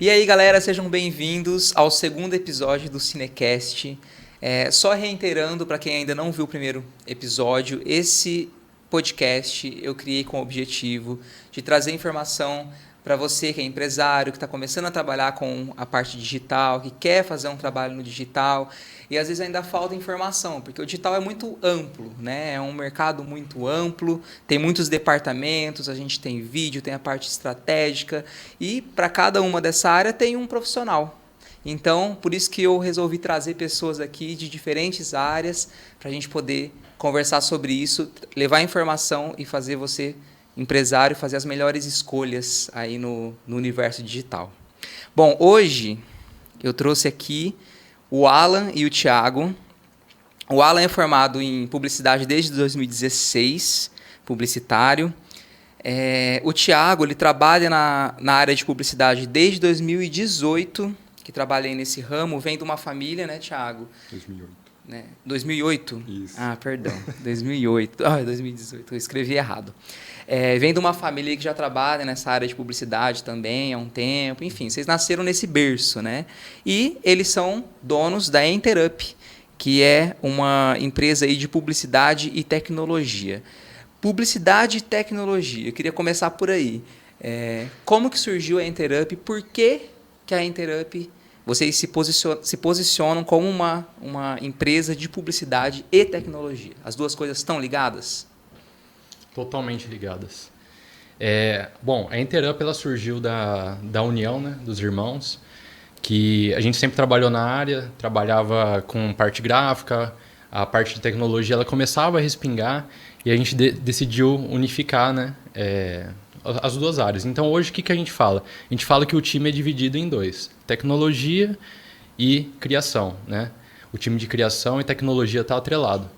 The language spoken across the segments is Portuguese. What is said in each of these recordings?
E aí, galera, sejam bem-vindos ao segundo episódio do Cinecast. Só reiterando, para quem ainda não viu o primeiro episódio, esse podcast eu criei com o objetivo de trazer informação para você que é empresário, que está começando a trabalhar com a parte digital, que quer fazer um trabalho no digital e às vezes ainda falta informação, porque o digital é muito amplo, né? É um mercado muito amplo, tem muitos departamentos, a gente tem vídeo, tem a parte estratégica e para cada uma dessa área tem um profissional. Então, por isso que eu resolvi trazer pessoas aqui de diferentes áreas para a gente poder conversar sobre isso, levar informação e fazer você, empresário, fazer as melhores escolhas aí no universo digital. Bom, hoje eu trouxe aqui o Alan e o Thiago. O Alan é formado em publicidade desde 2016, publicitário. O Thiago, ele trabalha na área de publicidade desde 2018, que trabalhei nesse ramo, vem de uma família, né, Thiago? 2008. Né? 2008? Isso. Ah, perdão. 2008. 2018. Eu escrevi errado. Vem de uma família que já trabalha nessa área de publicidade também há um tempo. Enfim, vocês nasceram nesse berço, né? E eles são donos da Enterup, que é uma empresa aí de publicidade e tecnologia. Publicidade e tecnologia. Eu queria começar por aí. Como que surgiu a Enterup? Por que a Enterup... Vocês se posicionam como uma empresa de publicidade e tecnologia. As duas coisas estão ligadas? Totalmente ligadas. Bom, a Enterup ela surgiu da união, né, dos irmãos, que a gente sempre trabalhou na área, trabalhava com parte gráfica, a parte de tecnologia ela começava a respingar e a gente decidiu unificar, né, as duas áreas. Então hoje o que a gente fala? A gente fala que o time é dividido em dois, tecnologia e criação, né? O time de criação e tecnologia está atrelado.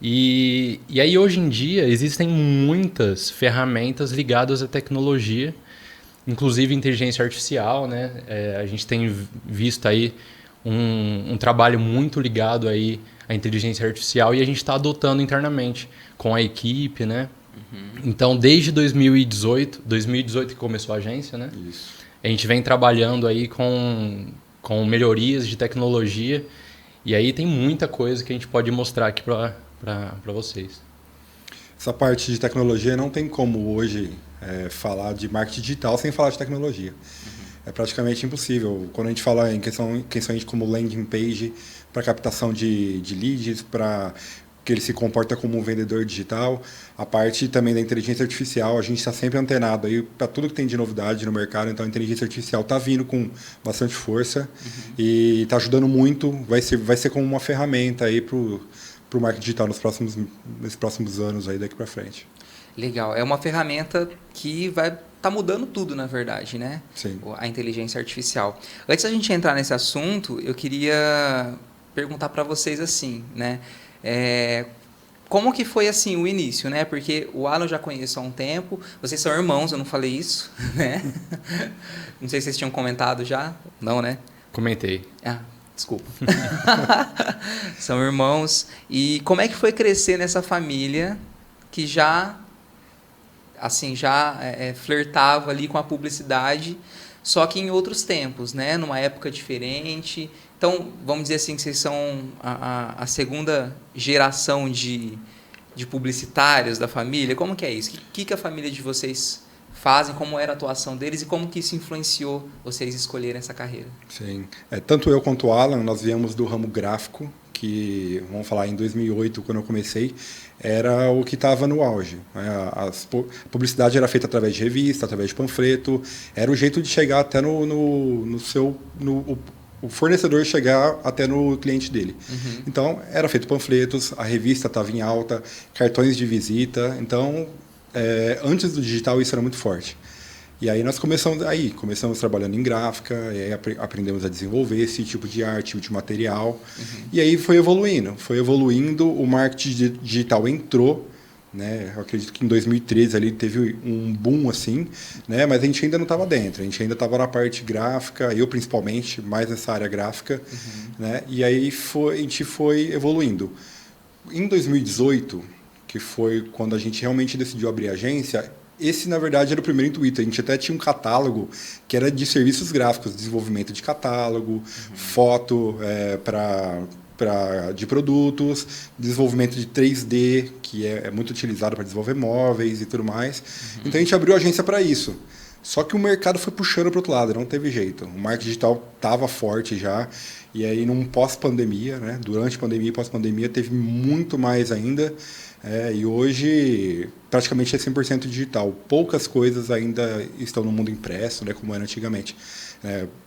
E aí hoje em dia existem muitas ferramentas ligadas à tecnologia, inclusive inteligência artificial, né? A gente tem visto aí um trabalho muito ligado aí à inteligência artificial e a gente está adotando internamente com a equipe, né? Então, desde 2018 que começou a agência, né? Isso. A gente vem trabalhando aí com melhorias de tecnologia e aí tem muita coisa que a gente pode mostrar aqui para vocês. Essa parte de tecnologia não tem como hoje falar de marketing digital sem falar de tecnologia. É praticamente impossível. Quando a gente fala em questões como landing page, para captação de leads, para que ele se comporta como um vendedor digital, a parte também da inteligência artificial, a gente está sempre antenado aí para tudo que tem de novidade no mercado, então a inteligência artificial está vindo com bastante força e está ajudando muito, vai ser como uma ferramenta aí para o marketing digital nesses próximos anos aí daqui para frente. Legal, é uma ferramenta que vai estar mudando tudo, na verdade, né? Sim. A inteligência artificial. Antes da gente entrar nesse assunto, eu queria perguntar para vocês assim, né? Como que foi assim o início, né? Porque o Alan eu já conheço há um tempo, vocês são irmãos, eu não falei isso, né? Não sei se vocês tinham comentado já, não, né? Comentei. Desculpa. São irmãos. E como é que foi crescer nessa família que já flertava ali com a publicidade, só que em outros tempos, né? Numa época diferente. Então, vamos dizer assim que vocês são a segunda geração de publicitários da família. Como que é isso? O que a família de vocês fazem? Como era a atuação deles? E como que isso influenciou vocês escolherem essa carreira? Sim. Tanto eu quanto o Alan, nós viemos do ramo gráfico, que, vamos falar, em 2008, quando eu comecei, era o que estava no auge. A publicidade era feita através de revista, através de panfleto, era o jeito de chegar até o fornecedor chegar até no cliente dele. Então, era feito panfletos, a revista estava em alta, cartões de visita. Então, antes do digital, isso era muito forte. E aí nós começamos trabalhando em gráfica, e aí aprendemos a desenvolver esse tipo de arte, de material. E aí foi evoluindo, o marketing digital entrou, né? Eu acredito que em 2013 ali teve um boom assim, né? Mas a gente ainda não estava dentro, a gente ainda estava na parte gráfica, eu principalmente, mais nessa área gráfica, né? E aí a gente foi evoluindo. Em 2018, que foi quando a gente realmente decidiu abrir a agência, esse, na verdade, era o primeiro intuito. A gente até tinha um catálogo que era de serviços gráficos, desenvolvimento de catálogo, foto de produtos, desenvolvimento de 3D, que é muito utilizado para desenvolver móveis e tudo mais. Então, a gente abriu a agência para isso. Só que o mercado foi puxando para o outro lado, não teve jeito. O marketing digital estava forte já, e aí num pós-pandemia, né? Durante a pandemia e pós-pandemia, teve muito mais ainda. E hoje praticamente é 100% digital. Poucas coisas ainda estão no mundo impresso, né, como era antigamente.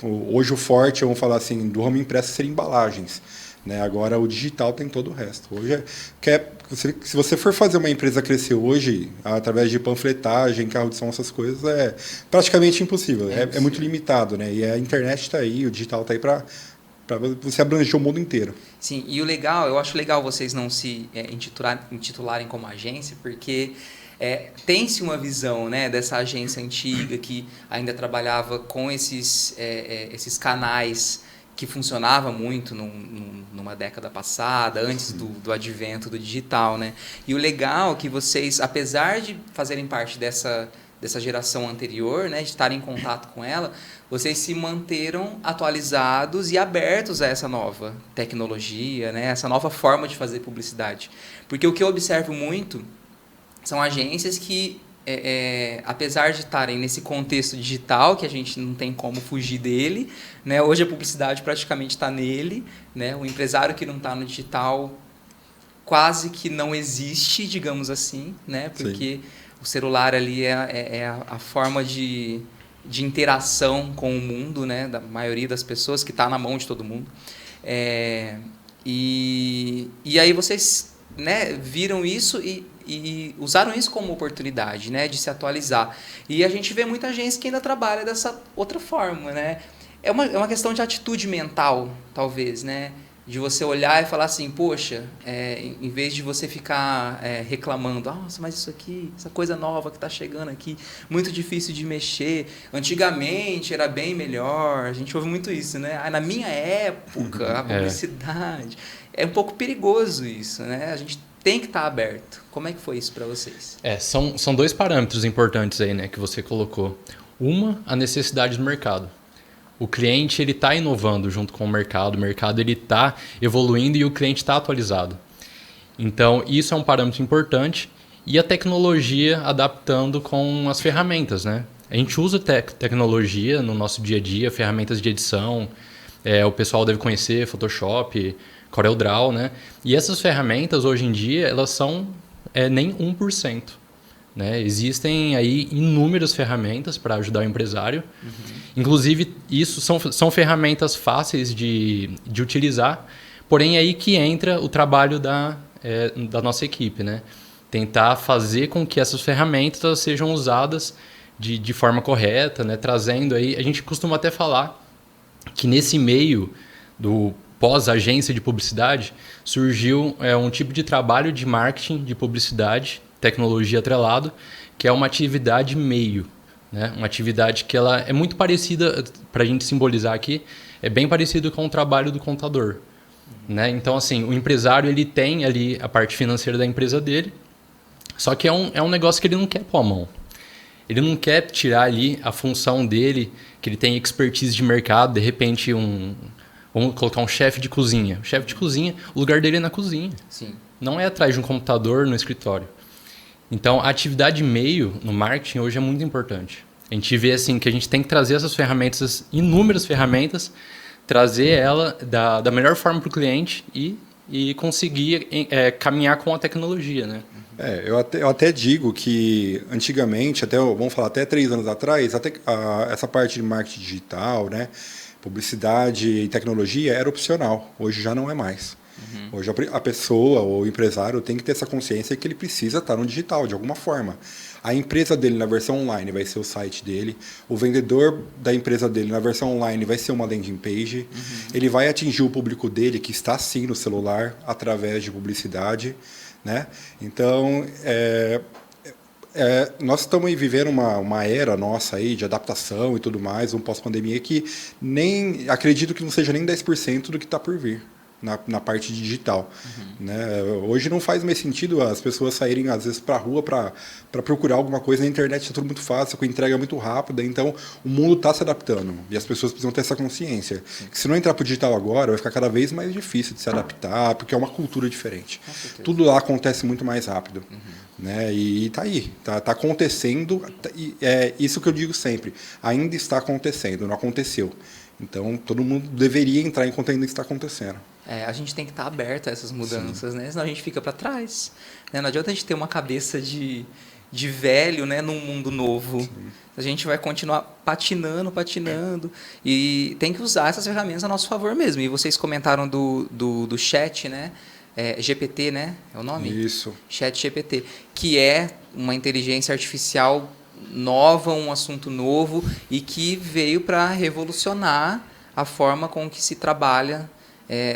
Hoje o forte, vamos falar assim, do ramo impresso seria embalagens. Né? Agora o digital tem todo o resto. Hoje se você for fazer uma empresa crescer hoje, através de panfletagem, carro de som, essas coisas, é praticamente impossível. É muito limitado. Né? E a internet está aí, o digital está aí para você abranger o mundo inteiro. Sim, e eu acho legal vocês não se intitularem como agência, porque tem-se uma visão, né, dessa agência antiga que ainda trabalhava com esses canais que funcionava muito numa década passada, antes do advento do digital, né? E o legal é que vocês, apesar de fazerem parte dessa geração anterior, né, de estarem em contato com ela, vocês se manteram atualizados e abertos a essa nova tecnologia, né, essa nova forma de fazer publicidade. Porque o que eu observo muito são agências que, apesar de estarem nesse contexto digital, que a gente não tem como fugir dele, né, hoje a publicidade praticamente está nele, né, o empresário que não está no digital quase que não existe, digamos assim, né, porque... Sim. O celular ali é a forma de interação com o mundo, né, da maioria das pessoas, que está na mão de todo mundo. E aí vocês, né, viram isso e usaram isso como oportunidade, né, de se atualizar. E a gente vê muita gente que ainda trabalha dessa outra forma. Né? É uma questão de atitude mental, talvez, né? De você olhar e falar assim, poxa, em vez de você ficar reclamando, nossa, mas isso aqui, essa coisa nova que está chegando aqui, muito difícil de mexer, antigamente era bem melhor, a gente ouve muito isso, né? Na minha época, a publicidade, é um pouco perigoso isso, né? A gente tem que estar aberto. Como é que foi isso para vocês? São dois parâmetros importantes aí, né, que você colocou. Uma, a necessidade do mercado. O cliente está inovando junto com o mercado ele está evoluindo e o cliente está atualizado. Então, isso é um parâmetro importante. E a tecnologia adaptando com as ferramentas. Né? A gente usa tecnologia no nosso dia a dia, ferramentas de edição. O pessoal deve conhecer Photoshop, CorelDRAW. Né? E essas ferramentas, hoje em dia, elas são nem 1%. Né? Existem aí inúmeras ferramentas para ajudar o empresário. Inclusive, isso são ferramentas fáceis de utilizar, porém é aí que entra o trabalho da nossa equipe. Né? Tentar fazer com que essas ferramentas sejam usadas de forma correta, né? Trazendo aí... A gente costuma até falar que nesse meio do pós-agência de publicidade surgiu um tipo de trabalho de marketing de publicidade, tecnologia atrelado, que é uma atividade meio, né? Uma atividade que ela é muito parecida, para a gente simbolizar aqui, é bem parecido com o trabalho do contador. Né? Então, assim, o empresário ele tem ali a parte financeira da empresa dele, só que é um negócio que ele não quer pôr a mão. Ele não quer tirar ali a função dele, que ele tem expertise de mercado, de repente vamos colocar um chefe de cozinha. O chefe de cozinha, o lugar dele é na cozinha. Sim. Não é atrás de um computador no escritório. Então, a atividade meio no marketing hoje é muito importante. A gente vê assim, que a gente tem que trazer essas ferramentas, inúmeras ferramentas, trazer ela da melhor forma para o cliente e conseguir caminhar com a tecnologia. Né? Eu até digo que antigamente, vamos falar até 3 anos atrás, essa parte de marketing digital, né, publicidade e tecnologia era opcional. Hoje já não é mais. Hoje a pessoa ou o empresário tem que ter essa consciência que ele precisa estar no digital de alguma forma. A empresa dele na versão online vai ser o site dele, o vendedor da empresa dele na versão online vai ser uma landing page, ele vai atingir o público dele que está sim no celular através de publicidade. Né? Então, nós estamos aí vivendo uma era nossa aí de adaptação e tudo mais, um pós-pandemia que acredito que não seja nem 10% do que está por vir. na parte digital. Né? Hoje não faz mais sentido as pessoas saírem, às vezes, para a rua para procurar alguma coisa. Na internet é tudo muito fácil, com entrega muito rápida. Então, o mundo está se adaptando. E as pessoas precisam ter essa consciência. Que se não entrar para o digital agora, vai ficar cada vez mais difícil de se adaptar, porque é uma cultura diferente. Tudo lá acontece muito mais rápido. Né? E está aí. Está acontecendo. É isso que eu digo sempre. Ainda está acontecendo, não aconteceu. Então, todo mundo deveria entrar enquanto ainda está acontecendo. A gente tem que estar aberto a essas mudanças, né? Senão a gente fica para trás. Né? Não adianta a gente ter uma cabeça de velho, né, num mundo novo. Sim. A gente vai continuar patinando. E tem que usar essas ferramentas a nosso favor mesmo. E vocês comentaram do chat, né? GPT, né? É o nome? Isso. Chat GPT. Que é uma inteligência artificial nova, um assunto novo e que veio para revolucionar a forma com que se trabalha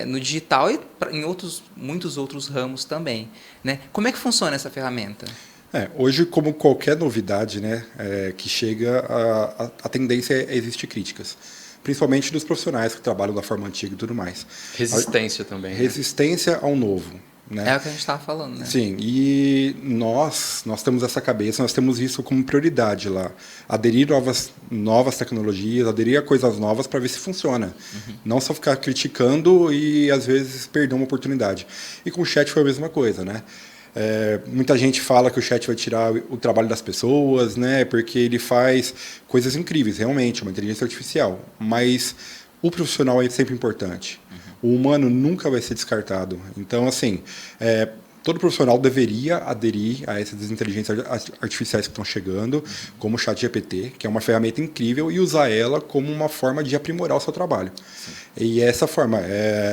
no digital e em muitos outros ramos também. Né? Como é que funciona essa ferramenta? Hoje, como qualquer novidade, né, que chega, a tendência é existir críticas. Principalmente dos profissionais que trabalham da forma antiga e tudo mais. Resistência também. Resistência ao novo. Né? É o que a gente estava falando, né? Sim, e nós temos essa cabeça, nós temos isso como prioridade lá. Aderir novas tecnologias, aderir a coisas novas para ver se funciona. Não só ficar criticando e, às vezes, perder uma oportunidade. E com o chat foi a mesma coisa, né? Muita gente fala que o chat vai tirar o trabalho das pessoas, né? Porque ele faz coisas incríveis, realmente, uma inteligência artificial. Mas o profissional é sempre importante. O humano nunca vai ser descartado. Então, assim, todo profissional deveria aderir a essas inteligências artificiais que estão chegando, como o ChatGPT, que é uma ferramenta incrível, e usar ela como uma forma de aprimorar o seu trabalho. Sim. E essa forma,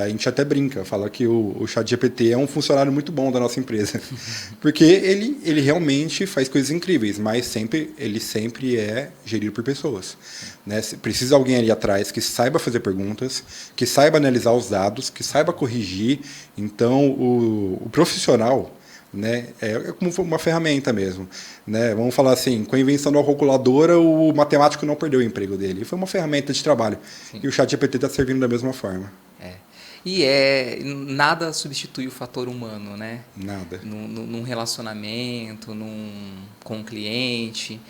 a gente até brinca, fala que o ChatGPT é um funcionário muito bom da nossa empresa, porque ele realmente faz coisas incríveis, mas ele sempre é gerido por pessoas. Né? Precisa alguém ali atrás que saiba fazer perguntas, que saiba analisar os dados, que saiba corrigir. Então, o profissional, né, é como uma ferramenta mesmo. Né? Vamos falar assim, com a invenção da calculadora, o matemático não perdeu o emprego dele. Foi uma ferramenta de trabalho. Sim. E o ChatGPT está servindo da mesma forma. E nada substitui o fator humano, né? Nada. Num relacionamento, com o cliente.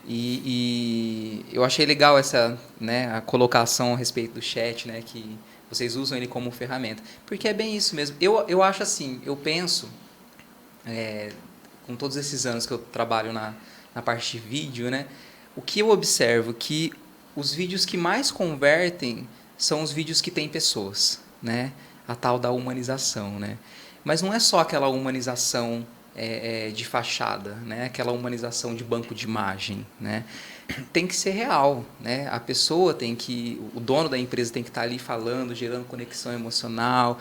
E eu achei legal essa, né, a colocação a respeito do chat, né, que vocês usam ele como ferramenta. Porque é bem isso mesmo. Eu acho assim, eu penso, com todos esses anos que eu trabalho na parte de vídeo, né, o que eu observo que os vídeos que mais convertem são os vídeos que têm pessoas, né, a tal da humanização, né. Mas não é só aquela humanização de fachada, né? Aquela humanização de banco de imagem, né? Tem que ser real, né? A pessoa o dono da empresa tem que estar ali falando, gerando conexão emocional.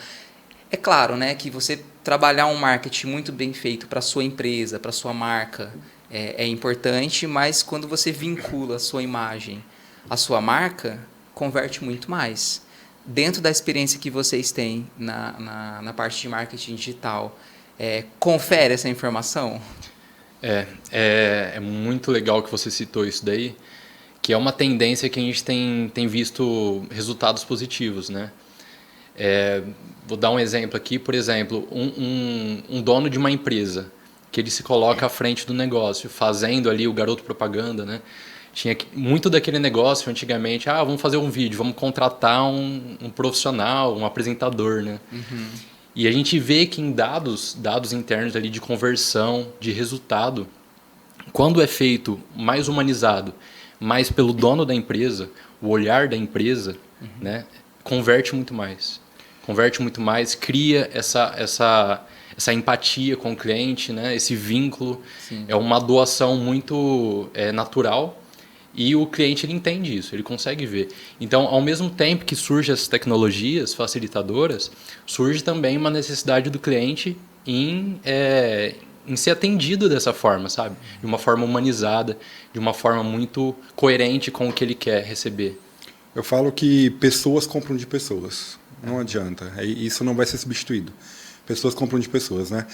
É claro, né, que você trabalhar um marketing muito bem feito para a sua empresa, para a sua marca, é importante, mas quando você vincula a sua imagem à sua marca, converte muito mais. Dentro da experiência que vocês têm na parte de marketing digital, confere essa informação? É muito legal que você citou isso daí, que é uma tendência que a gente tem visto resultados positivos, né? Vou dar um exemplo aqui, por exemplo, um dono de uma empresa, que ele se coloca à frente do negócio, fazendo ali o garoto propaganda, né? Tinha muito daquele negócio antigamente, vamos fazer um vídeo, vamos contratar um profissional, um apresentador, né? E a gente vê que em dados internos ali de conversão, de resultado, quando é feito mais humanizado, mais pelo dono da empresa, o olhar da empresa, né, converte muito mais. Converte muito mais, cria essa empatia com o cliente, né, esse vínculo. Sim. É uma doação muito natural. E o cliente ele entende isso, ele consegue ver. Então, ao mesmo tempo que surgem essas tecnologias facilitadoras, surge também uma necessidade do cliente em ser atendido dessa forma, sabe? De uma forma humanizada, de uma forma muito coerente com o que ele quer receber. Eu falo que pessoas compram de pessoas, não adianta. Isso não vai ser substituído. Pessoas compram de pessoas, né?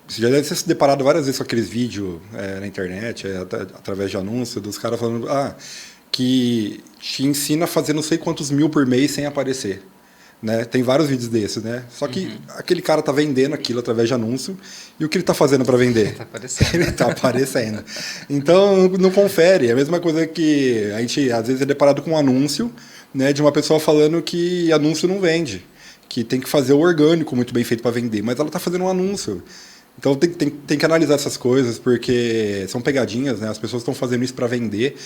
Você já deve ter se deparado várias vezes com aqueles vídeos na internet, através de anúncios, dos caras falando que te ensina a fazer não sei quantos mil por mês sem aparecer. Né? Tem vários vídeos desses, né? Só que aquele cara tá vendendo aquilo através de anúncio e o que ele tá fazendo para vender? Tá aparecendo. Ele tá aparecendo. Então, não confere. É a mesma coisa que a gente, às vezes, é deparado com um anúncio, né, de uma pessoa falando que anúncio não vende, que tem que fazer o orgânico muito bem feito para vender, mas ela tá fazendo um anúncio. Então tem que analisar essas coisas, porque são pegadinhas, né? As pessoas estão fazendo isso para vender,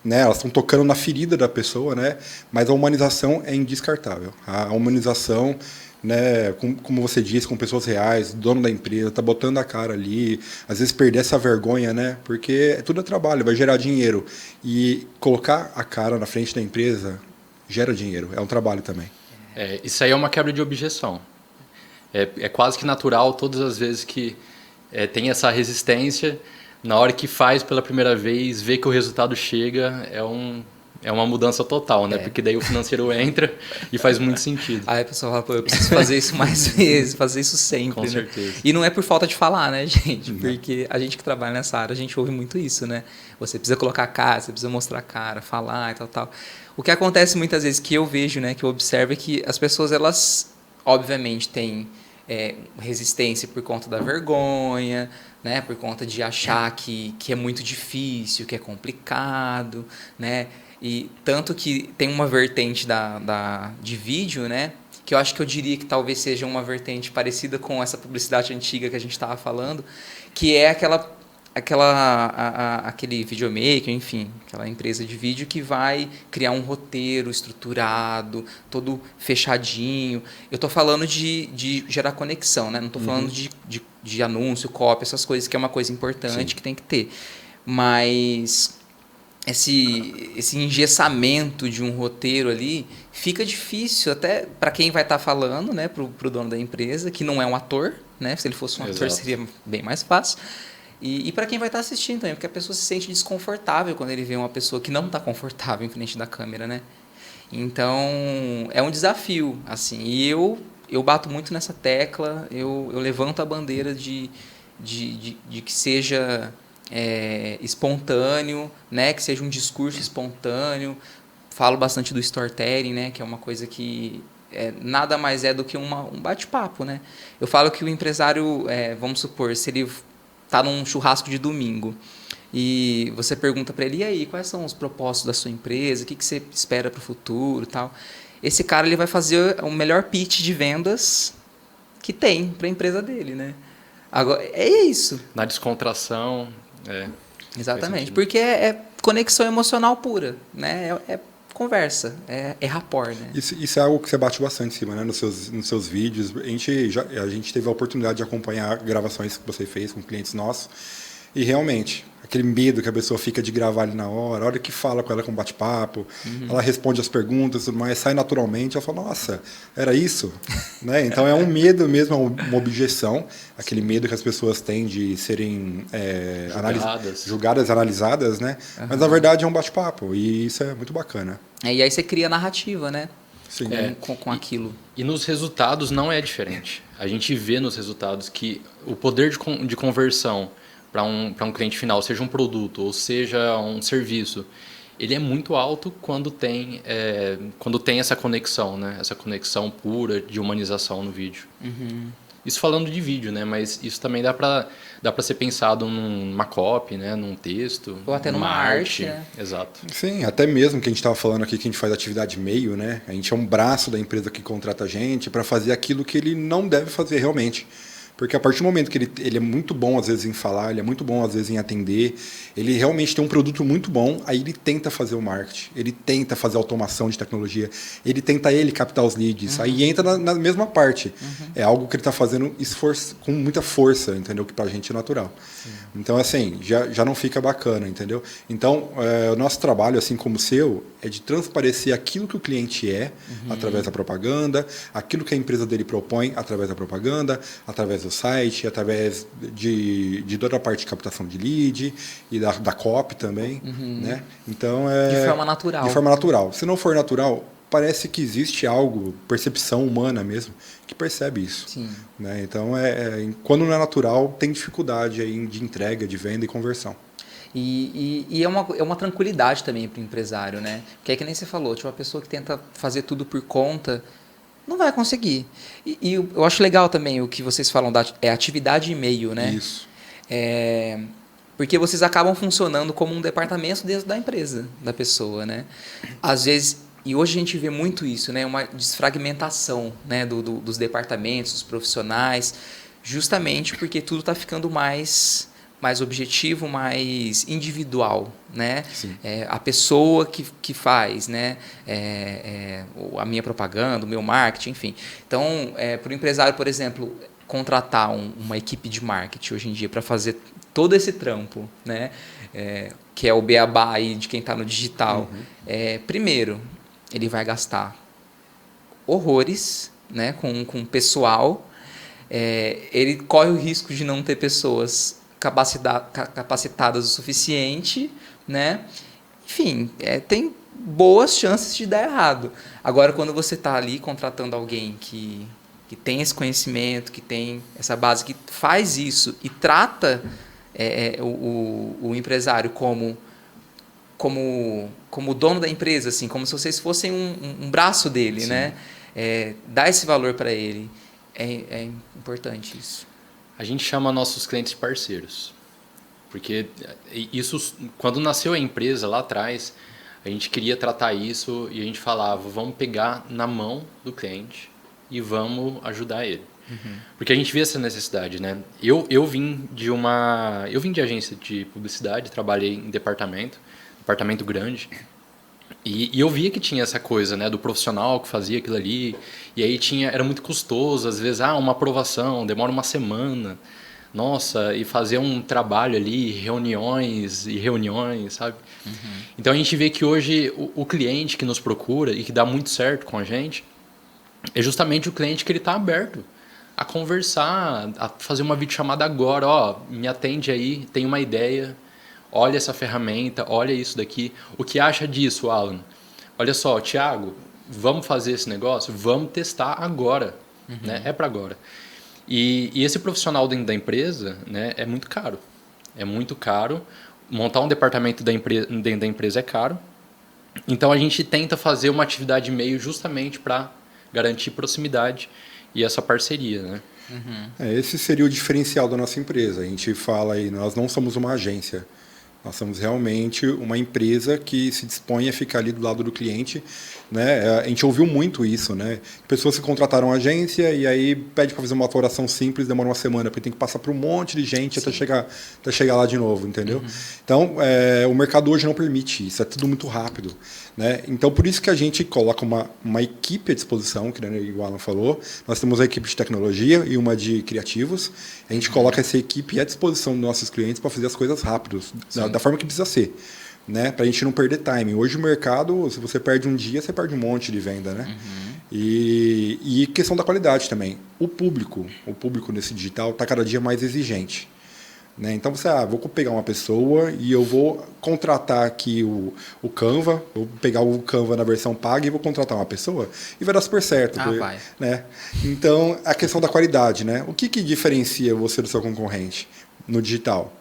né? Elas estão tocando na ferida da pessoa, né? Mas a humanização é indescartável. A humanização, né? Como você disse, com pessoas reais, dono da empresa, tá botando a cara ali, às vezes perder essa vergonha, né? Porque tudo é trabalho, vai gerar dinheiro. E colocar a cara na frente da empresa gera dinheiro, é um trabalho também. Isso aí é uma quebra de objeção. É quase que natural todas as vezes que tem essa resistência, na hora que faz pela primeira vez, vê que o resultado chega, é uma mudança total, né? Porque daí o financeiro entra e faz muito sentido. Aí a pessoa fala, pô, eu preciso fazer isso mais vezes, fazer isso sempre. Com certeza. E não é por falta de falar, né, gente? Porque a gente que trabalha nessa área, a gente ouve muito isso, né? Você precisa colocar a cara, você precisa mostrar a cara, falar e tal. O que acontece muitas vezes, que eu vejo, né, que eu observo, é que as pessoas, elas, obviamente, têm resistência por conta da vergonha, né, por conta de achar que é muito difícil, que é complicado, né, e tanto que tem uma vertente de vídeo, né, que eu acho que eu diria que talvez seja uma vertente parecida com essa publicidade antiga que a gente estava falando, que é aquele videomaker, enfim, aquela empresa de vídeo que vai criar um roteiro estruturado, todo fechadinho. Eu estou falando de gerar conexão, né? Não estou falando de anúncio, cópia, essas coisas, que é uma coisa importante. Sim. Que tem que ter. Mas esse engessamento de um roteiro ali fica difícil até para quem vai estar falando, né? Para o dono da empresa, que não é um ator, né? Se ele fosse um ator, seria bem mais fácil. E para quem vai estar assistindo também, porque a pessoa se sente desconfortável quando ele vê uma pessoa que não está confortável em frente da câmera, né? Então, é um desafio, assim. E eu bato muito nessa tecla, eu levanto a bandeira de que seja espontâneo, né? Que seja um discurso espontâneo. Falo bastante do storytelling, né? Que é uma coisa que nada mais é do que um bate-papo, né? Eu falo que o empresário, vamos supor, se ele tá num churrasco de domingo e você pergunta para ele, e aí, quais são os propósitos da sua empresa, o que você espera para o futuro e tal, esse cara ele vai fazer o melhor pitch de vendas que tem para a empresa dele, né? Agora, é isso. Na descontração, Exatamente, porque é conexão emocional pura, né? É conversa, é rapport, né? Isso é algo que você bate bastante em cima, né? Nos seus vídeos. A gente teve a oportunidade de acompanhar gravações que você fez com clientes nossos. E realmente, aquele medo que a pessoa fica de gravar ali na hora, a hora que fala com ela com bate-papo, ela responde as perguntas e tudo mais, sai naturalmente, ela fala, nossa, era isso? Né? Então é um medo mesmo, é uma objeção, aquele medo que as pessoas têm de serem julgadas, analisadas, né? Mas na verdade é um bate-papo e isso é muito bacana. E aí você cria narrativa, né? Sim. Com aquilo. E nos resultados não é diferente. A gente vê nos resultados que o poder de conversão para um cliente final, seja um produto ou seja um serviço, ele é muito alto quando tem essa conexão, né? Essa conexão pura de humanização no vídeo. Isso falando de vídeo, né? Mas isso também dá para ser pensado numa copy, né? Num texto, ou até numa arte, né? Exato. Sim, até mesmo que a gente estava falando aqui que a gente faz atividade meio, né? A gente é um braço da empresa que contrata a gente para fazer aquilo que ele não deve fazer realmente. Porque a partir do momento que ele é muito bom, às vezes, em falar, ele é muito bom, às vezes, em atender, ele realmente tem um produto muito bom, aí ele tenta fazer o marketing, ele tenta fazer a automação de tecnologia, ele tenta captar os leads, aí entra na mesma parte. É algo que ele está fazendo com muita força, entendeu? Que para a gente é natural. Sim. Então, assim, já não fica bacana, entendeu? Então, o nosso trabalho, assim como o seu, é de transparecer aquilo que o cliente através da propaganda, aquilo que a empresa dele propõe através da propaganda, através do site, através de toda a parte de captação de lead e da copy também, né? Então de forma natural. De forma natural. Se não for natural, parece que existe algo, percepção humana mesmo, que percebe isso. Sim. Né? Então, quando não é natural, tem dificuldade aí de entrega, de venda e conversão. E é uma tranquilidade também para o empresário, né? Porque é que nem você falou, tipo, uma pessoa que tenta fazer tudo por conta, Não vai conseguir. E eu acho legal também o que vocês falam da atividade e meio, né? Isso. Porque vocês acabam funcionando como um departamento dentro da empresa, da pessoa, né? Às vezes, e hoje a gente vê muito isso, né? Uma desfragmentação, né? Dos departamentos, dos profissionais, justamente porque tudo está ficando mais objetivo, mais individual, né? A pessoa que faz, né? A minha propaganda, o meu marketing, enfim. Então, para o empresário, por exemplo, contratar uma equipe de marketing hoje em dia para fazer todo esse trampo, né? Que é o beabá aí de quem está no digital. Primeiro, ele vai gastar horrores, né? com pessoal. Ele corre o risco de não ter pessoas capacitadas o suficiente, né? Enfim, tem boas chances de dar errado. Agora, quando você está ali contratando alguém que tem esse conhecimento, que tem essa base, que faz isso e trata o empresário como dono da empresa, assim, como se vocês fossem um braço dele, sim, né? Dar esse valor para ele. É importante isso. A gente chama nossos clientes de parceiros. Porque isso, quando nasceu a empresa lá atrás, a gente queria tratar isso e a gente falava, vamos pegar na mão do cliente e vamos ajudar ele. Porque a gente vê essa necessidade, né? Eu vim de agência de publicidade, trabalhei em departamento grande. E eu via que tinha essa coisa, né, do profissional que fazia aquilo ali, e aí era muito custoso, às vezes, uma aprovação, demora uma semana, nossa, e fazer um trabalho ali, reuniões, sabe? Então a gente vê que hoje o cliente que nos procura e que dá muito certo com a gente, é justamente o cliente que ele está aberto a conversar, a fazer uma videochamada agora, me atende aí, tem uma ideia, olha essa ferramenta, olha isso daqui. O que acha disso, Alan? Olha só, Thiago, vamos fazer esse negócio? Vamos testar agora. Né? É para agora. E esse profissional dentro da empresa, né, é muito caro. É muito caro. Montar um departamento dentro da empresa é caro. Então a gente tenta fazer uma atividade meio justamente para garantir proximidade e essa parceria, né? Esse seria o diferencial da nossa empresa. A gente fala aí, nós não somos uma agência. Nós somos realmente uma empresa que se dispõe a ficar ali do lado do cliente, né? A gente ouviu muito isso, né? Pessoas que contrataram a agência e aí pede para fazer uma atuação simples, demora uma semana, porque tem que passar por um monte de gente até chegar lá de novo, entendeu? Então, o mercado hoje não permite isso, é tudo muito rápido, né? Então, por isso que a gente coloca uma equipe à disposição, que o Alan falou. Nós temos uma equipe de tecnologia e uma de criativos. A gente coloca essa equipe à disposição dos nossos clientes para fazer as coisas rápidas, da forma que precisa ser, né? Para a gente não perder time. Hoje o mercado, se você perde um dia, você perde um monte de venda, né? E questão da qualidade também. O público nesse digital está cada dia mais exigente. Né? Então você, vou pegar uma pessoa e eu vou contratar aqui o Canva, vou pegar o Canva na versão paga e vou contratar uma pessoa e vai dar super certo. Vai. Né? Então, a questão da qualidade, né? O que diferencia você do seu concorrente no digital?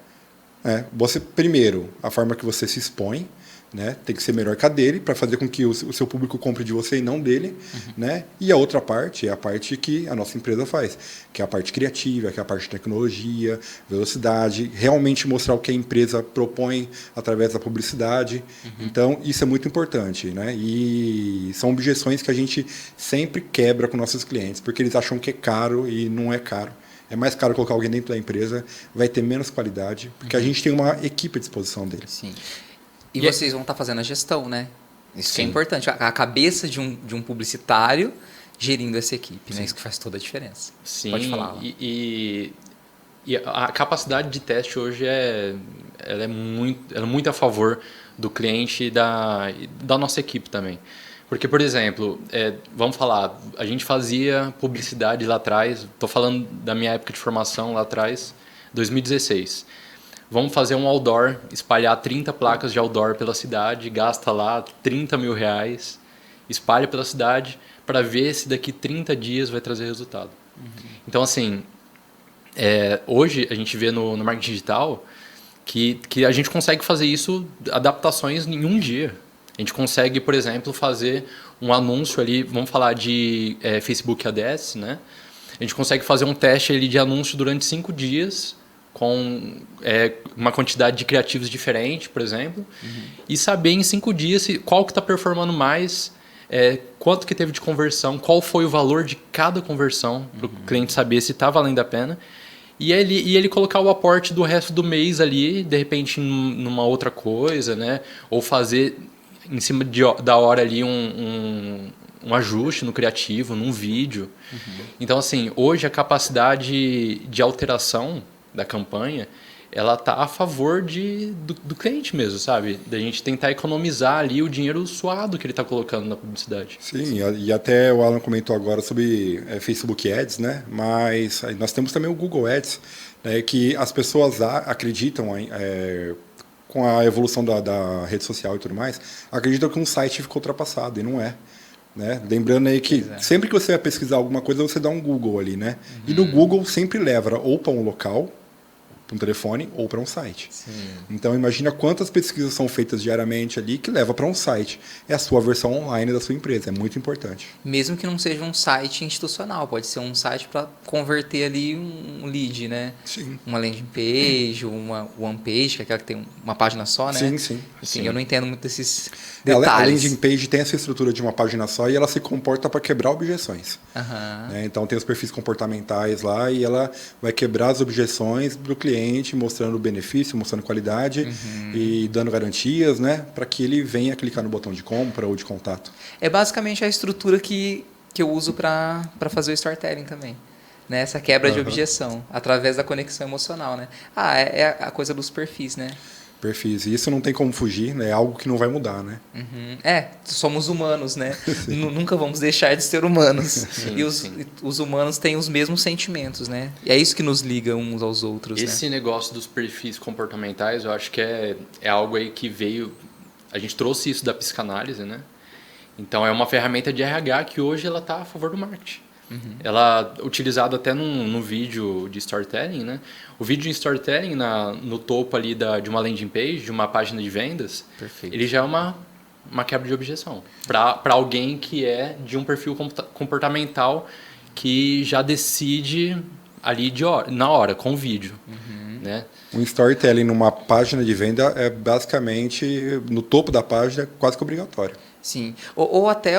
Você, primeiro, a forma que você se expõe, né? Tem que ser melhor que a dele para fazer com que o seu público compre de você e não dele, né? E a outra parte é a parte que a nossa empresa faz, que é a parte criativa, que é a parte de tecnologia, velocidade, realmente mostrar o que a empresa propõe através da publicidade. Então, isso é muito importante, né? E são objeções que a gente sempre quebra com nossos clientes, porque eles acham que é caro e não é caro. É mais caro colocar alguém dentro da empresa, vai ter menos qualidade, porque a gente tem uma equipe à disposição deles. Sim. E vocês vão estar fazendo a gestão, né? Isso que é importante. A cabeça de um publicitário gerindo essa equipe, né? Isso que faz toda a diferença. Sim. Pode falar. E a capacidade de teste hoje ela é muito a favor do cliente e da nossa equipe também. Porque, por exemplo, vamos falar, a gente fazia publicidade lá atrás, estou falando da minha época de formação lá atrás, 2016. Vamos fazer um outdoor, espalhar 30 placas de outdoor pela cidade, gasta lá 30 mil reais, espalha pela cidade para ver se daqui 30 dias vai trazer resultado. Então, assim, hoje a gente vê no marketing digital que a gente consegue fazer isso, adaptações em um dia. A gente consegue, por exemplo, fazer um anúncio ali, vamos falar de Facebook Ads, né? A gente consegue fazer um teste ali de anúncio durante 5 dias com uma quantidade de criativos diferente, por exemplo, e saber em 5 dias qual que está performando mais, quanto que teve de conversão, qual foi o valor de cada conversão, para o cliente saber se está valendo a pena. E ele colocar o aporte do resto do mês ali, de repente, numa outra coisa, né? Ou fazer em cima da hora ali um ajuste no criativo, num vídeo. Então, assim, hoje a capacidade de alteração da campanha, ela tá a favor do cliente mesmo, sabe? Da gente tentar economizar ali o dinheiro suado que ele está colocando na publicidade. Sim, e até o Alan comentou agora sobre Facebook Ads, né? Mas nós temos também o Google Ads, né? Que as pessoas acreditam, com a evolução da rede social e tudo mais, acreditam que um site ficou ultrapassado, e não é. Né? Lembrando aí que sempre que você vai pesquisar alguma coisa, você dá um Google ali, né? E no Google sempre leva ou para um local, para um telefone, ou para um site. Sim. Então imagina quantas pesquisas são feitas diariamente ali que leva para um site. É a sua versão online da sua empresa, é muito importante. Mesmo que não seja um site institucional, pode ser um site para converter ali um lead, né? Sim. Uma landing page, uma one page, que é aquela que tem uma página só, né? Sim, sim. Assim, eu não entendo muito desses A detalhes. landing page tem essa estrutura de uma página só e ela se comporta para quebrar objeções. Né? Então tem os perfis comportamentais lá e ela vai quebrar as objeções do cliente, mostrando o benefício, mostrando qualidade e dando garantias, né? Para que ele venha clicar no botão de compra ou de contato. É basicamente a estrutura que eu uso para fazer o storytelling também. Né? Essa quebra de objeção, através da conexão emocional. Né? É a coisa dos perfis, né? Perfis. E isso não tem como fugir, né? É algo que não vai mudar, né? Somos humanos, né? Nunca vamos deixar de ser humanos. Sim, e sim. os humanos têm os mesmos sentimentos, né? E é isso que nos liga uns aos outros, Esse negócio dos perfis comportamentais, eu acho que é algo aí que veio... A gente trouxe isso da psicanálise, né? Então, é uma ferramenta de RH que hoje ela está a favor do marketing. Ela utilizada até num vídeo de storytelling, né? O vídeo de storytelling no topo ali de uma landing page, de uma página de vendas, Perfeito. ele já é uma quebra de objeção. Para alguém que é de um perfil comportamental que já decide ali na hora, com o vídeo. Né? Um storytelling numa página de venda é basicamente, no topo da página, quase que obrigatório. Sim. Ou até,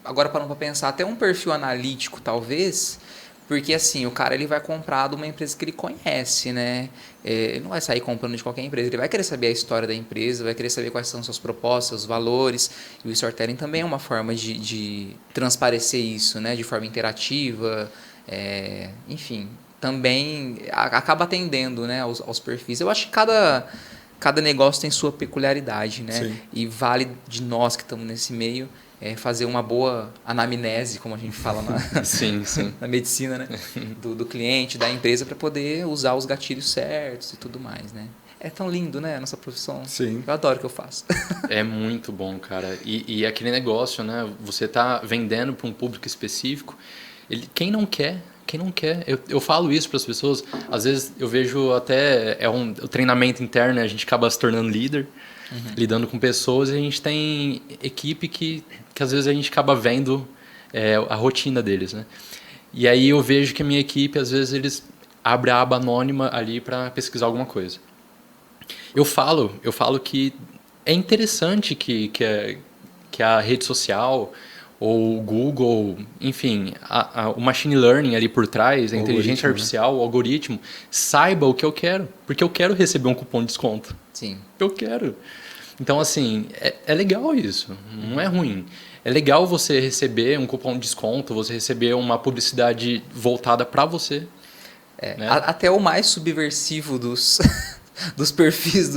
agora parando para pensar, até um perfil analítico, talvez, porque assim, o cara ele vai comprar de uma empresa que ele conhece, né? Ele não vai sair comprando de qualquer empresa, ele vai querer saber a história da empresa, vai querer saber quais são suas propostas, seus valores, e o storytelling também é uma forma de transparecer isso, né? De forma interativa, enfim, também acaba atendendo, né? aos perfis. Eu acho que cada negócio tem sua peculiaridade, né? Sim. E vale de nós que estamos nesse meio fazer uma boa anamnese, como a gente fala Sim, sim. na medicina, né? do cliente, da empresa, para poder usar os gatilhos certos e tudo mais, né? É tão lindo, né? A nossa profissão. Sim. Eu adoro o que eu faço. É muito bom, cara. E aquele negócio, né? Você tá vendendo para um público específico. Quem não quer? Eu falo isso para as pessoas. Às vezes eu vejo até o treinamento interno, né? A gente acaba se tornando líder, lidando com pessoas, e a gente tem equipe que às vezes a gente acaba vendo a rotina deles, né? E aí eu vejo que a minha equipe, às vezes, eles abrem a aba anônima ali para pesquisar alguma coisa. Eu falo que é interessante que a rede social ou o Google, enfim, o machine learning ali por trás, a inteligência artificial, o algoritmo, saiba o que eu quero, porque eu quero receber um cupom de desconto. Sim. Eu quero. Então, assim, é legal isso, não é ruim. É legal você receber um cupom de desconto, você receber uma publicidade voltada para você. Né? Até o mais subversivo dos perfis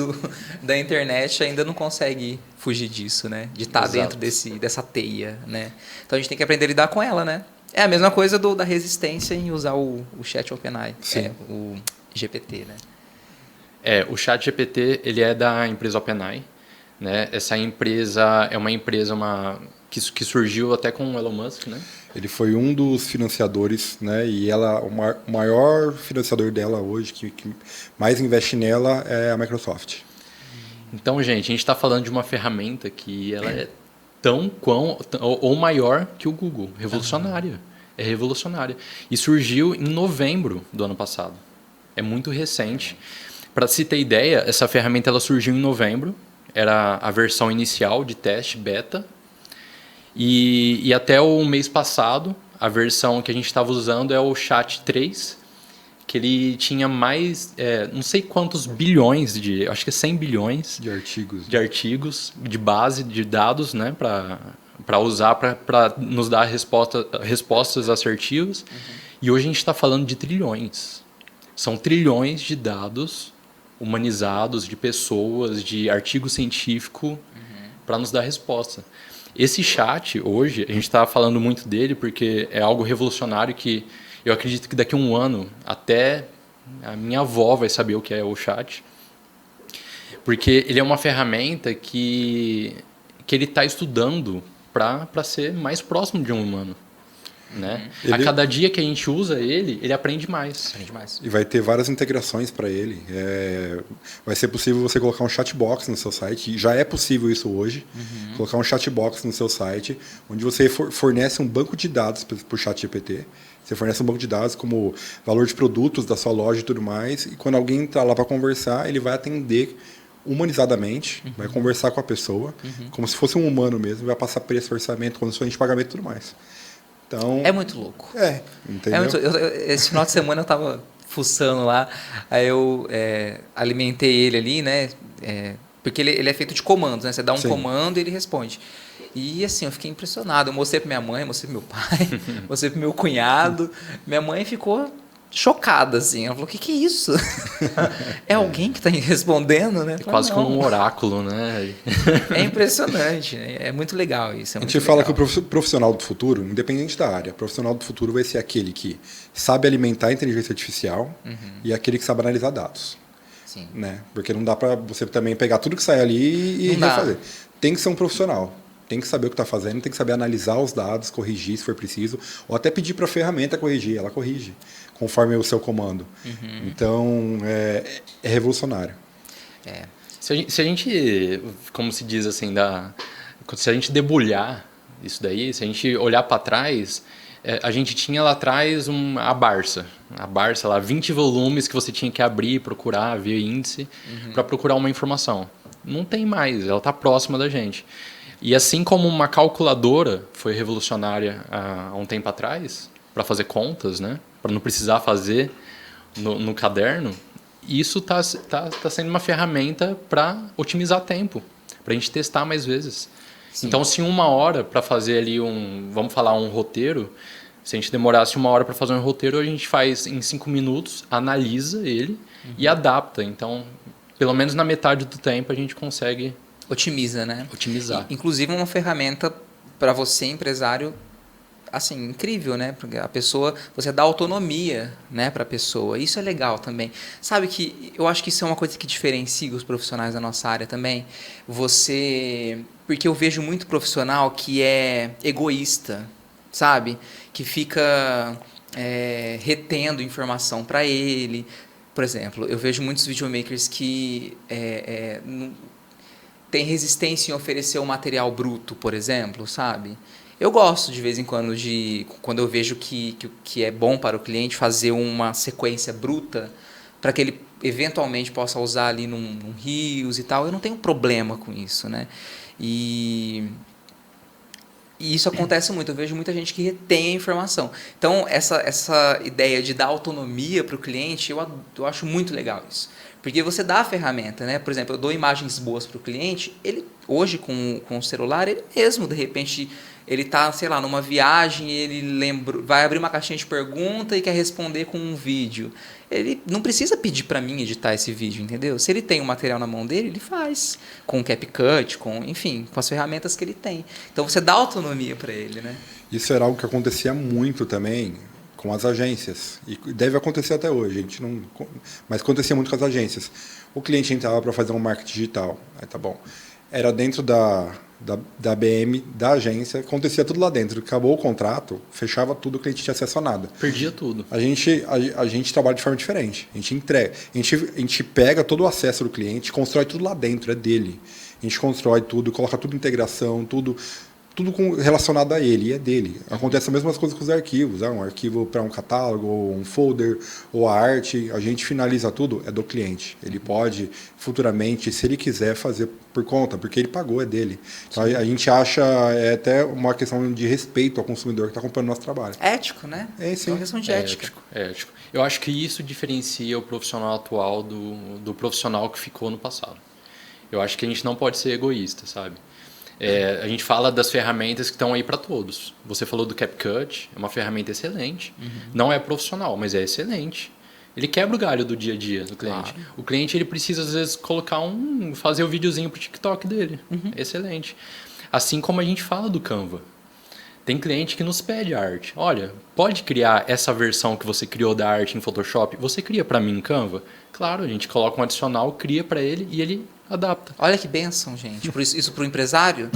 da internet ainda não consegue fugir disso, né? De estar dentro dessa teia, né? Então a gente tem que aprender a lidar com ela, né? É a mesma coisa da resistência em usar o chat OpenAI, o GPT, né? O chat GPT, ele é da empresa OpenAI, né? Essa empresa é uma empresa que surgiu até com o Elon Musk, né? Ele foi um dos financiadores, né? E o maior financiador dela hoje, que mais investe nela, é a Microsoft. Então, gente, a gente está falando de uma ferramenta que ela é ou maior que o Google. Revolucionária. É revolucionária. E surgiu em novembro do ano passado. É muito recente. Para se ter ideia, essa ferramenta ela surgiu em novembro. Era a versão inicial de teste, beta. E até o mês passado, a versão que a gente estava usando é o Chat 3, que ele tinha mais, não sei quantos bilhões, acho que 100 bilhões de artigos, de base de dados, né, para usar, para nos dar respostas assertivas. Uhum. E hoje a gente está falando de trilhões. São trilhões de dados humanizados, de pessoas, de artigo científico, para nos dar resposta. Esse chat, hoje, a gente está falando muito dele porque é algo revolucionário que eu acredito que daqui a um ano até a minha avó vai saber o que é o chat. Porque ele é uma ferramenta que ele está estudando para ser mais próximo de um humano. Né? A cada dia que a gente usa ele aprende mais. E vai ter várias integrações para ele. Vai ser possível você colocar um chatbox no seu site. Já é possível isso hoje. Colocar um chatbox no seu site, onde você fornece um banco de dados para o ChatGPT. Você fornece um banco de dados como valor de produtos da sua loja e tudo mais. E quando alguém está lá para conversar, ele vai atender humanizadamente, vai conversar com a pessoa, como se fosse um humano mesmo, vai passar preço, orçamento, condições de pagamento e tudo mais. Então, é muito louco. Entendeu? Esse final de semana eu estava fuçando lá, aí eu alimentei ele ali, né? Porque ele é feito de comandos, né? Você dá um comando e ele responde. E assim, eu fiquei impressionado. Eu mostrei para minha mãe, mostrei para meu pai, mostrei para meu cunhado. Minha mãe ficou chocada, assim. Ela falou, o que é isso? É alguém que está respondendo, né? É quase como um oráculo, né? É impressionante. É muito legal isso. A gente fala que o profissional do futuro, independente da área, o profissional do futuro vai ser aquele que sabe alimentar a inteligência artificial e aquele que sabe analisar dados. Sim. Né? Porque não dá para você também pegar tudo que sai ali e refazer. Tem que ser um profissional. Tem que saber o que está fazendo, tem que saber analisar os dados, corrigir se for preciso, ou até pedir para a ferramenta corrigir, ela corrige, conforme o seu comando. Então, é revolucionário. Se a gente, como se diz assim, se a gente debulhar isso daí, se a gente olhar para trás, a gente tinha lá atrás a Barça. A Barça, lá, 20 volumes que você tinha que abrir, procurar, ver índice, para procurar uma informação. Não tem mais, ela está próxima da gente. E assim como uma calculadora foi revolucionária há um tempo atrás, para fazer contas, né? Para não precisar fazer no caderno, isso tá sendo uma ferramenta para otimizar tempo, para a gente testar mais vezes. Sim. Então, se 1 hora para fazer ali vamos falar, um roteiro, se a gente demorasse 1 hora para fazer um roteiro, a gente faz em 5 minutos, analisa ele e adapta. Então, pelo menos na metade do tempo, a gente consegue... Otimiza, né? Otimizar. Inclusive uma ferramenta para você, empresário, assim, incrível, né? Porque a pessoa, você dá autonomia, né, para a pessoa. Isso é legal também. Sabe que eu acho que isso é uma coisa que diferencia os profissionais da nossa área também. Porque eu vejo muito profissional que é egoísta, sabe? Que fica retendo informação para ele. Por exemplo, eu vejo muitos videomakers que tem resistência em oferecer o material bruto, por exemplo, sabe? Eu gosto de vez em quando quando eu vejo que é bom para o cliente fazer uma sequência bruta para que ele eventualmente possa usar ali num Reels e tal. Eu não tenho problema com isso, né? E isso acontece muito. Eu vejo muita gente que retém a informação. Então, essa ideia de dar autonomia para o cliente, eu acho muito legal isso. Porque você dá a ferramenta, né? Por exemplo, eu dou imagens boas para o cliente, ele hoje com o celular, ele mesmo, de repente, ele está, sei lá, numa viagem, ele vai abrir uma caixinha de pergunta e quer responder com um vídeo. Ele não precisa pedir para mim editar esse vídeo, entendeu? Se ele tem o material na mão dele, ele faz. Com o CapCut, enfim, com as ferramentas que ele tem. Então, você dá autonomia para ele, né? Isso era algo que acontecia muito também com as agências. E deve acontecer até hoje, a gente não... Mas acontecia muito com as agências. O cliente entrava para fazer um marketing digital. Aí tá bom. Era dentro da BM, da agência, acontecia tudo lá dentro. Acabou o contrato, fechava tudo, o cliente tinha acesso a nada. Perdia tudo. A gente trabalha de forma diferente. A gente entrega. A gente pega todo o acesso do cliente, constrói tudo lá dentro, é dele. A gente constrói tudo, coloca tudo em integração, tudo tudo relacionado a ele, e é dele. Acontece a mesma coisa com os arquivos, um arquivo para um catálogo, ou um folder, ou a arte, a gente finaliza tudo, é do cliente. Ele pode, futuramente, se ele quiser, fazer por conta, porque ele pagou, é dele. Então, a gente acha, até uma questão de respeito ao consumidor que está comprando nosso trabalho. Ético, né? Sim. É uma questão de ética. Ético. Eu acho que isso diferencia o profissional atual do profissional que ficou no passado. Eu acho que a gente não pode ser egoísta, sabe? A gente fala das ferramentas que estão aí para todos. Você falou do CapCut, é uma ferramenta excelente. Não é profissional, mas é excelente. Ele quebra o galho do dia a dia do cliente. Claro. O cliente ele precisa, às vezes, fazer o videozinho pro TikTok dele. Excelente. Assim como a gente fala do Canva. Tem cliente que nos pede arte. Olha, pode criar essa versão que você criou da arte em Photoshop? Você cria para mim em Canva? Claro, a gente coloca um adicional, cria para ele e ele adapta. Olha que bênção, gente. Por isso para o empresário,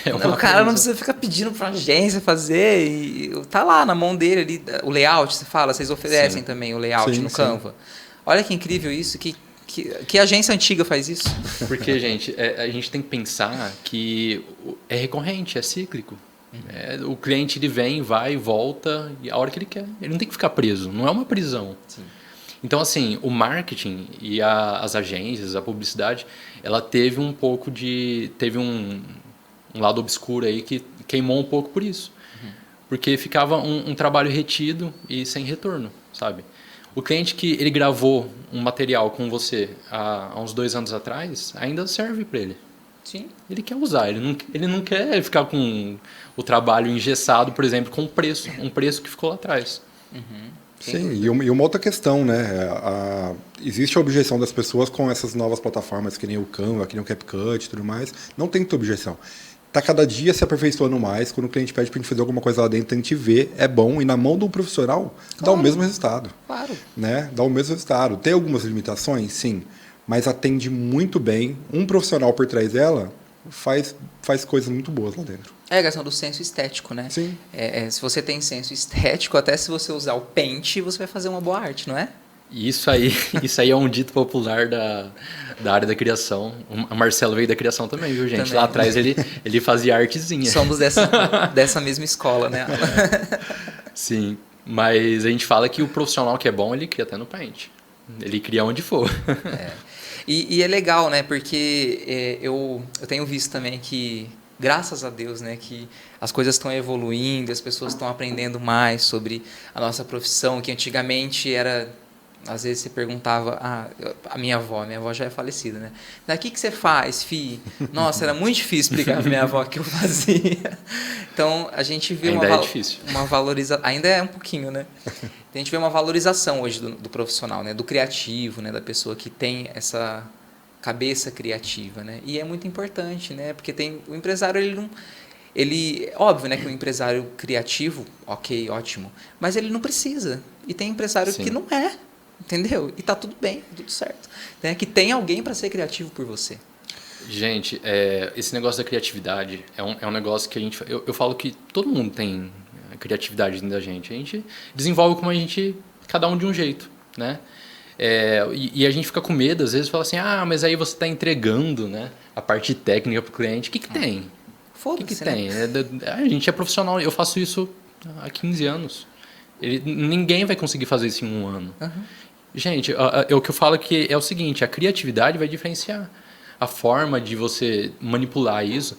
uma o cara coisa. não precisa ficar pedindo para agência fazer. E tá lá na mão dele ali, o layout, você fala, vocês oferecem também o layout no Canva. Olha que incrível isso. Que agência antiga faz isso? Porque, gente, a gente tem que pensar que é recorrente, é cíclico. O cliente ele vem, vai, volta e a hora que ele quer. Ele não tem que ficar preso, não é uma prisão. Sim. Então, assim, o marketing e as agências, a publicidade, ela teve um pouco teve um lado obscuro aí que queimou um pouco por isso. Porque ficava um trabalho retido e sem retorno, sabe? O cliente que ele gravou um material com você há uns 2 anos atrás, ainda serve para ele. Sim. Ele quer usar, ele não quer ficar com o trabalho engessado, por exemplo, com um preço que ficou lá atrás. Sim, e uma outra questão, né? Existe a objeção das pessoas com essas novas plataformas, que nem o Canva, que nem o CapCut e tudo mais. Não tem que ter objeção. Tá cada dia se aperfeiçoando mais. Quando o cliente pede para a gente fazer alguma coisa lá dentro, a gente vê, é bom, e na mão de um profissional dá o mesmo resultado. Claro. Né? Dá o mesmo resultado. Tem algumas limitações? Sim. Mas atende muito bem. Um profissional por trás dela faz coisas muito boas lá dentro. É a questão do senso estético, né? Sim. Se você tem senso estético, até se você usar o Paint, você vai fazer uma boa arte, não é? Isso aí é um dito popular da área da criação. O Marcelo veio da criação também, viu, gente? Também. Lá atrás ele fazia artezinha. Somos dessa mesma escola, né? Sim, mas a gente fala que o profissional que é bom, ele cria até no Paint. Ele cria onde for. E é legal, né? Porque eu tenho visto também que, graças a Deus, né, que as coisas estão evoluindo, as pessoas estão aprendendo mais sobre a nossa profissão, que antigamente era... Às vezes você perguntava, a minha avó já é falecida, né? Daqui que você faz, fi? Nossa, era muito difícil explicar pra minha avó o que eu fazia. Então, a gente vê uma valorização, ainda é um pouquinho, né? A gente vê uma valorização hoje do profissional, né? Do criativo, né? Da pessoa que tem essa cabeça criativa, né? E é muito importante, né? Porque o empresário, óbvio, né, que o empresário criativo, ok, ótimo, mas ele não precisa. E tem empresário que não é. Entendeu? E tá tudo bem, tudo certo. Né? Que tem alguém para ser criativo por você. Gente, esse negócio da criatividade é um negócio que eu falo que todo mundo tem criatividade dentro da gente. A gente desenvolve cada um de um jeito, né? E a gente fica com medo, às vezes, fala assim, mas aí você está entregando, né, a parte técnica para o cliente. O que tem? Foda-se, O que né? tem? A gente é profissional, eu faço isso há 15 anos. Ninguém vai conseguir fazer isso em 1 ano. Gente, o que eu falo que é o seguinte, a criatividade vai diferenciar. A forma de você manipular isso,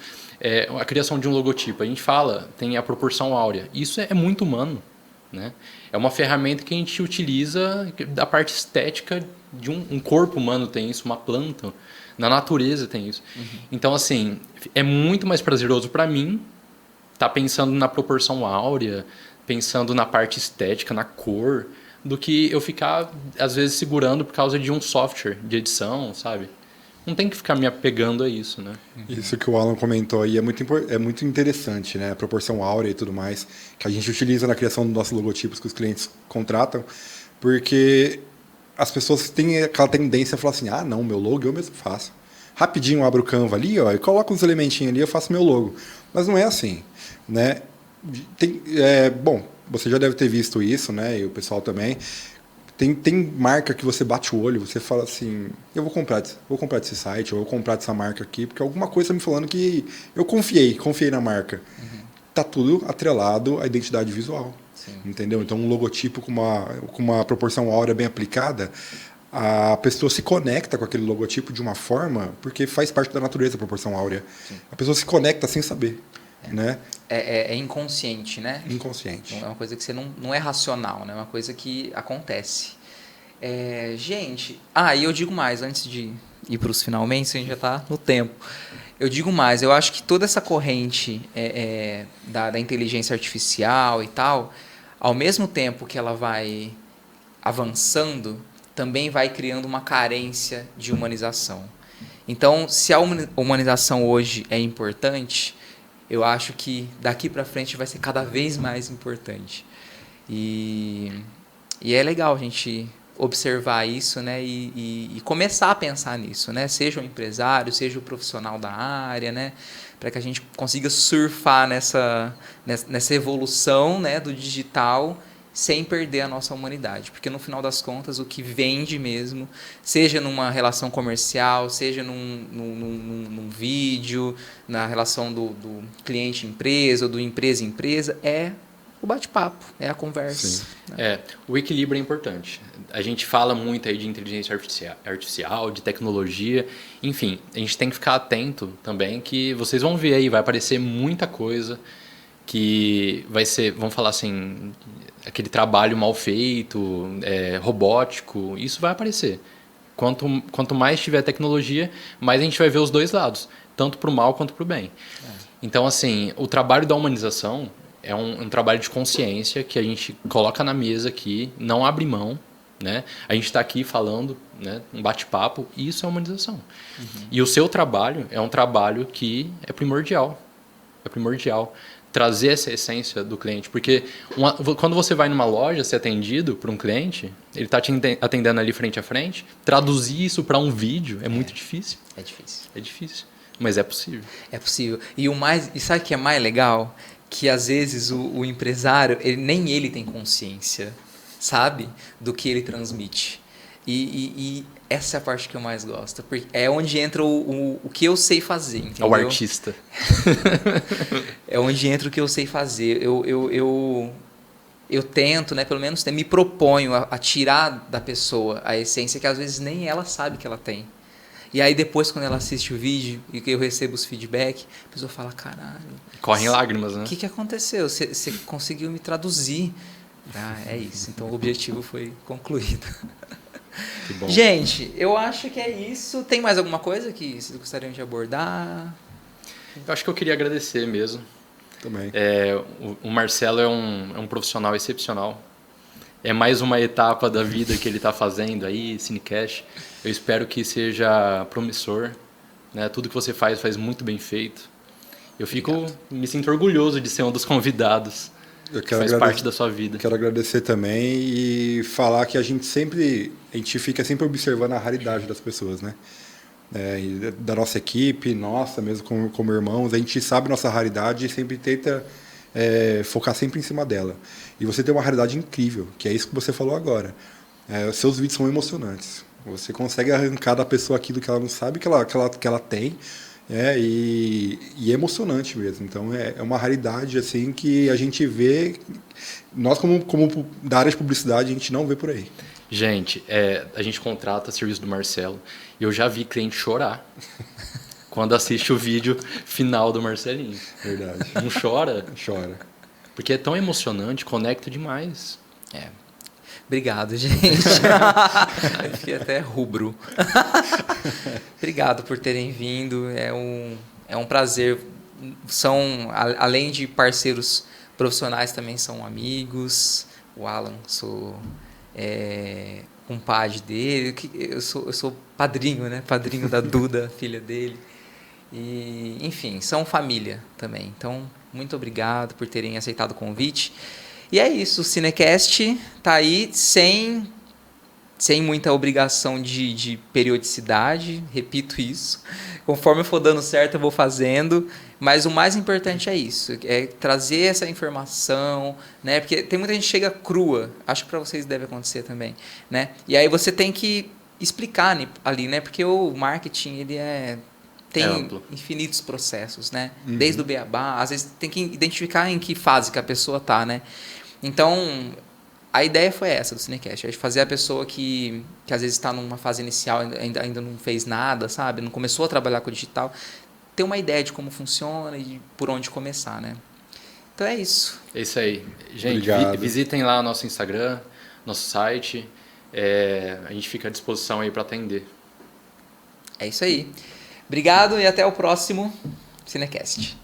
a criação de um logotipo. A gente fala, tem a proporção áurea. Isso é muito humano, né? É uma ferramenta que a gente utiliza da parte estética de um corpo humano tem isso, uma planta, na natureza tem isso. Então, assim, é muito mais prazeroso para mim estar pensando na proporção áurea, pensando na parte estética, na cor, do que eu ficar, às vezes, segurando por causa de um software de edição, sabe? Não tem que ficar me apegando a isso, né? Isso que o Alan comentou aí é muito interessante, né? A proporção áurea e tudo mais, que a gente utiliza na criação dos nossos logotipos que os clientes contratam, porque as pessoas têm aquela tendência a falar assim, não, meu logo eu mesmo faço. Rapidinho eu abro o Canva ali, e coloco uns elementinhos ali, eu faço meu logo. Mas não é assim, né? Bom, você já deve ter visto isso, né? E o pessoal também. Tem marca que você bate o olho, você fala assim, eu vou comprar desse site, ou eu vou comprar dessa marca aqui, porque alguma coisa tá me falando que eu confiei na marca. Tá tudo atrelado à identidade visual. Sim. Entendeu? Então, um logotipo com uma proporção áurea bem aplicada, a pessoa se conecta com aquele logotipo de uma forma, porque faz parte da natureza a proporção áurea. Sim. A pessoa se conecta sem saber. Né? É inconsciente, né? Inconsciente. É uma coisa que você não é racional, né? É uma coisa que acontece. Gente, e eu digo mais, antes de ir para os finalmente, a gente já está no tempo. Eu digo mais, eu acho que toda essa corrente da inteligência artificial e tal, ao mesmo tempo que ela vai avançando, também vai criando uma carência de humanização. Então, se a humanização hoje é importante, eu acho que daqui para frente vai ser cada vez mais importante. E é legal a gente observar isso, né? E começar a pensar nisso, né? Seja o empresário, seja o profissional da área, né? Para que a gente consiga surfar nessa evolução, né, do digital sem perder a nossa humanidade. Porque no final das contas, o que vende mesmo, seja numa relação comercial, seja num vídeo, na relação do cliente-empresa ou do empresa-empresa, é o bate-papo, é a conversa. Né? O equilíbrio é importante. A gente fala muito aí de inteligência artificial, de tecnologia, enfim, a gente tem que ficar atento também que vocês vão ver aí, vai aparecer muita coisa que vai ser, vamos falar assim, aquele trabalho mal feito, robótico, isso vai aparecer. Quanto mais tiver tecnologia, mais a gente vai ver os dois lados, tanto para o mal quanto para o bem. Então, assim, o trabalho da humanização é um trabalho de consciência que a gente coloca na mesa aqui, não abre mão, né? A gente está aqui falando, né, um bate-papo, e isso é humanização. E o seu trabalho é um trabalho que é primordial. É primordial trazer essa essência do cliente, porque quando você vai numa loja ser atendido por um cliente, ele está te atendendo ali frente a frente, traduzir isso para um vídeo é muito difícil. É difícil. É difícil, mas é possível. É possível. E sabe o que é mais legal? Que às vezes o empresário, nem ele tem consciência, sabe, do que ele transmite. E essa é a parte que eu mais gosto. Porque é onde entra o que eu sei fazer. Entendeu? É o artista. É onde entra o que eu sei fazer. Eu tento, né, pelo menos me proponho a tirar da pessoa a essência que às vezes nem ela sabe que ela tem. E aí depois, quando ela assiste o vídeo e que eu recebo os feedback, a pessoa fala, caralho... Correm lágrimas, né? O que aconteceu? Você conseguiu me traduzir. É isso. Então o objetivo foi concluído. Que bom. Gente, eu acho que é isso. Tem mais alguma coisa que vocês gostariam de abordar? Eu acho que eu queria agradecer mesmo. Também. O Marcelo é um profissional excepcional. É mais uma etapa da vida que ele está fazendo aí, Cinecast. Eu espero que seja promissor. Né? Tudo que você faz muito bem feito. Eu me sinto orgulhoso de ser um dos convidados. Que faz parte da sua vida. Quero agradecer também e falar que a gente fica sempre observando a raridade das pessoas, né? Da nossa equipe, nossa mesmo como irmãos, a gente sabe nossa raridade e sempre tenta focar sempre em cima dela. E você tem uma raridade incrível, que é isso que você falou agora. Os seus vídeos são emocionantes. Você consegue arrancar da pessoa aquilo que ela não sabe que ela tem. E é emocionante mesmo. Então é uma raridade assim que a gente vê, nós como da área de publicidade a gente não vê por aí. Gente, a gente contrata serviço do Marcelo e eu já vi cliente chorar quando assiste o vídeo final do Marcelinho. Verdade. Não chora? Chora. Porque é tão emocionante, conecta demais. Obrigado, gente. Eu fiquei até rubro. Obrigado por terem vindo. É um prazer. Além de parceiros profissionais, também são amigos. O Alan, sou compadre dele. Eu sou padrinho, né? Padrinho da Duda, filha dele. E, enfim, são família também. Então, muito obrigado por terem aceitado o convite. E é isso, o Cinecast tá aí sem sem muita obrigação de periodicidade, repito isso. Conforme eu for dando certo, eu vou fazendo. Mas o mais importante é isso, é trazer essa informação, né? Porque tem muita gente que chega crua, acho que para vocês deve acontecer também, né? E aí você tem que explicar ali, né? Porque o marketing, ele tem amplo. infinitos processos, né? Desde o beabá, às vezes tem que identificar em que fase que a pessoa tá, né? Então, a ideia foi essa do Cinecast, é de fazer a pessoa que às vezes está numa fase inicial, ainda não fez nada, sabe? Não começou a trabalhar com o digital, ter uma ideia de como funciona e por onde começar, né? Então é isso. É isso aí. Gente, visitem lá o nosso Instagram, nosso site. A gente fica à disposição aí para atender. É isso aí. Obrigado e até o próximo Cinecast.